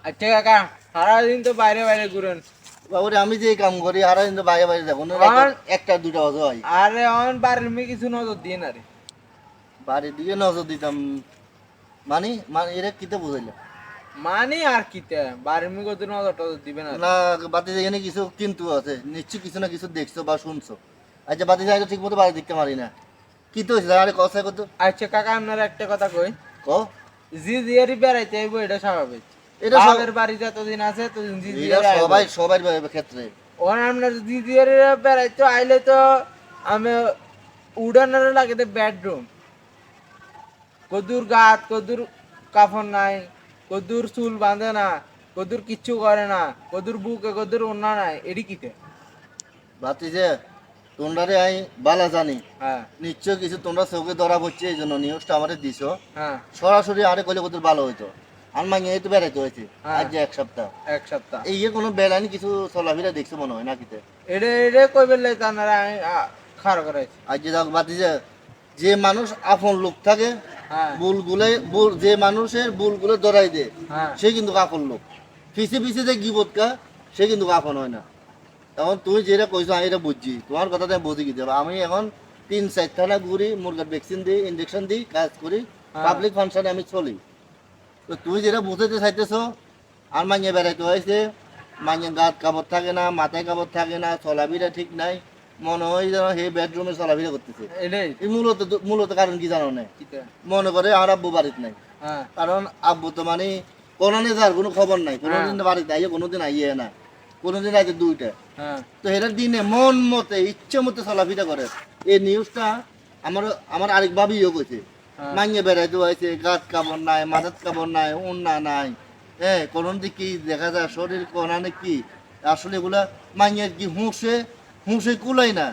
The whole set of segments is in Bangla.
আচ্ছা কাকা, সারাদিন তো বাইরে বাইরে ঘুরেন। বাবুরে আমি যে কাম করি আর কিন্তু বাইরে বাইরে যাবো না, একটা দুটা বাজে হয়। আরে অন বাড়ির মেয়ে কিছু নজর দিয়ে না রে। বাড়ির দিকে নজর দিতাম মানে মানে এটা কিতে বুঝাইলাম মানে আর কিতে বাড়ির মেয়ে কত নজর টজর দিবে না রে। না। বাতি এখানে কিছু কিন্তু আছে নিশ্চয়, কিছু না কিছু দেখছো বা শুনছো। আচ্ছা বাতি যাই ঠিক মতো বাড়ি দেখতে পারি না, কি তো হয়েছে আরে কথা কত আচ্ছা কাকা, আপনার একটা কথা কই, ক। জি জিয়ারি বেড়াইতে আইবো এটা স্বাভাবিক। এটা বাপের বাড়ি যতদিন আছে ততদিন জি এটা জিয়ারি আইবো। সবাই সবার ক্ষেত্রে। ওর আপনার জি জিয়ারি বেড়াইতে আইলে তো আমি উড়ানোর লাগে তো বেডরুম, কদুর গাত কদুর কাফন নাই, কদুর চুল বাঁধে না, কদুর কিচ্ছু করে না, কদুর বুকে কদুর ওন্না নাই, এডি কিতে। বাতি যে তোমরারে আমি বালা জানি, হ্যাঁ নিশ্চয় কিছু তোমরা চোখে ধরা পড়ছে, এই জন্য নিউজটা আমাদের দিছো। হ্যাঁ সরাসরি আরে কইলে কত ভালো হইতো। আর মাঙে এই তো বেড়াইতে হয়েছে হ্যাঁ। আজ যে এক সপ্তাহ, এক সপ্তাহ এই যে কোনো বেড়ানি কিছু চলাফেরা দেখছো মনে হয় না কিতে। এডে এডে কই বেলে তানারা আমি খাড় করাইছি। আজ যে যাক বাতি যে মানুষ আপন লোক থাকে, হ্যাঁ যে মানুষের বুলগুলো ধরাই দেয় হ্যাঁ সে কিন্তু আপন লোক। পিছে পিছে যে গিবতকা সে কিন্তু আপন হয় না। এখন তুই যেটা কইছো আমি এটা বুঝছি, তোমার কথাটা আমি বুঝি কি দেবো। আমি এখন 3-4 থানা ঘুরি, মুরগার ভ্যাকসিন দিই, ইঞ্জেকশন দিই, কাজ করি, হ্যাঁ। পাবলিক ফাংশনে আমি চলি। তো তুই যেটা বুঝাইতে চাইতেছো, আর মাইনে বেড়াইতে হয়েছে, মাইনে গাত কাপড় থাকে না, মাথায় কাপড় থাকে না, চলাফিরা ঠিক নাই, মনে হয় যেন সেই বেডরুমে চলাফিরা করতেছে। এটাই এই মূলত মূলত কারণ কি জানো না? কিতে। মনে করে আর আব্বু বাড়িতে নাই, হ্যাঁ কারণ আব্বু তো মানে কোনোদিন যার কোনো খবর নাই, কোনোদিন হ্যাঁ। বাড়িতে আইয়ে কোনোদিন আইয়ে না, কোনোদিন আইতে দুইটা। হ্যাঁ তো এটার দিনে মন মতে ইচ্ছে মতে চলাফিরা করে। এই নিউজটা আমার আমার আরেক ভাবিও কইছে, হ্যাঁ। মাইনে বেড়াইতে হয়েছে, গাত কাপড় নাই, মাথাত কাপড় নাই, উন্না নাই, হ্যাঁ কোন দিকে দেখা যায় শরীর কোনানে কি আসলে এগুলা মাইনের কি হুঁশে হুঁশে কুলাই না,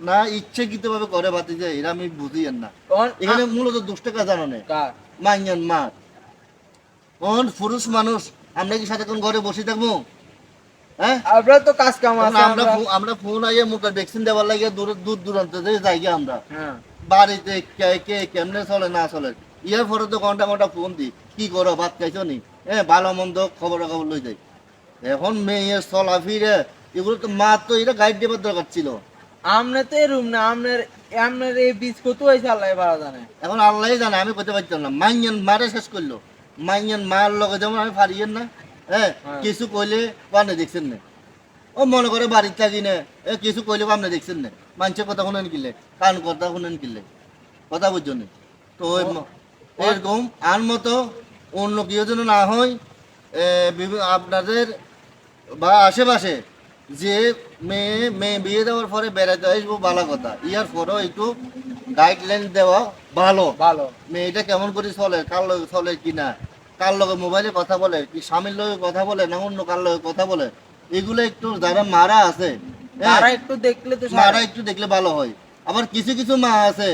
না ইচ্ছাকৃত ভাবে করে বাতি যায়, এরা আমি বুঝি না। কোন এখানে মূলত দুষ্টাকা জানো না, কার মাইয়ান মা কোন পুরুষ মানুষ আমরা কি সাথে কোন ঘরে বসে থাকবো? হ্যাঁ আমরা তো কাজ কাম তখন আছে আমরা আমরা। আমরা ফোন আইয়ে মুখে ভ্যাকসিন দেওয়ার লাগে দূর দূরান্ত থেকে যাই গিয়ে আমরা হ্যাঁ বাড়িতে কে কে কেমনে চলে না চলে, ইয়ার পরে তো ঘন্টা ঘন্টা ফোন দিই, কি করো ভাত খাইছো নি, হ্যাঁ ভালো মন্দ খবর খবর লই যাই। এখন মেয়ের চলাফিরে এগুলো তো মা তো এটা গাইড দেবার দরকার ছিল। আমনে তো এরুম না, আপনার আপনার এই বীজ কত হয়েছে আল্লাহ ভালো জানে। এখন আল্লাহ জানে, আমি করতে পারতাম না। মাইয়ান মারে শেষ করলো, মাইয়ান মার লগে যেমন আমি পারিয়েন না, হ্যাঁ হ্যাঁ। কিছু কইলে পানে দেখছেন না, ও মনে করে বাড়িতে থাকি না, এ কিছু কইলে আপনি দেখছেন না, মানুষের কথা শুনেন কিনলে, কান কথা শুনেন কিনলে, কথা বুঝছো না। তো এরকম আর মতো অন্য কেউ যেন না হয়, আপনাদের বা আশেপাশে যে মেয়ে মেয়ে বিয়ে দেওয়ার পরে বেড়াতে আসবো ভালো কথা, ইয়ার পরেও একটু গাইডলাইন দেওয়া ভালো। ভালো মেয়েটা কেমন করে চলে, কার লগে চলে কিনা, কার লগে মোবাইলে কথা বলে, কি স্বামীর লগে কথা বলে না অন্য কার লগে কথা বলে, এগুলো একটু যারা মারা আছে, হ্যাঁ, তারা একটু দেখলে তো মারা একটু দেখলে ভালো হয়। আবার কিছু কিছু মা আছে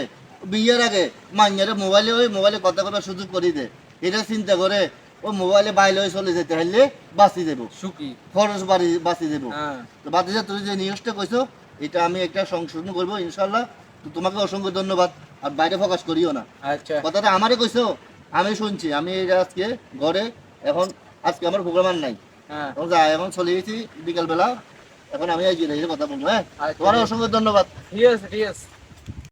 বিয়ের আগে মাইয়ারে মোবাইলে ওই মোবাইলে কথা করার সুযোগ করে দেয়, এটা চিন্তা করে ও মোবাইলে বাইরে হয়ে চলে যেতে হলে বাঁচি যাবো, সুখী। খরচ বাড়ি বাঁচি যাবো। হ্যাঁ তো বাতিজা তুই যে নিউজটা কইছো এটা আমি একটা সংশোধন করবো ইনশাল্লাহ। তো তোমাকে অসংখ্য ধন্যবাদ। আর বাইরে ফোকাস করিও না, আচ্ছা কথাটা আমারে কইছো, আমি শুনছি। আমি এটা আজকে ঘরে এখন আজকে আমার প্রোগ্রাম আর নাই, হ্যাঁ এখন যা এখন চলে গেছি বিকালবেলা, এখন আমি এই কথা বলবো। হ্যাঁ আচ্ছা, তোমার অসংখ্য ধন্যবাদ। ঠিক আছে ঠিক আছে।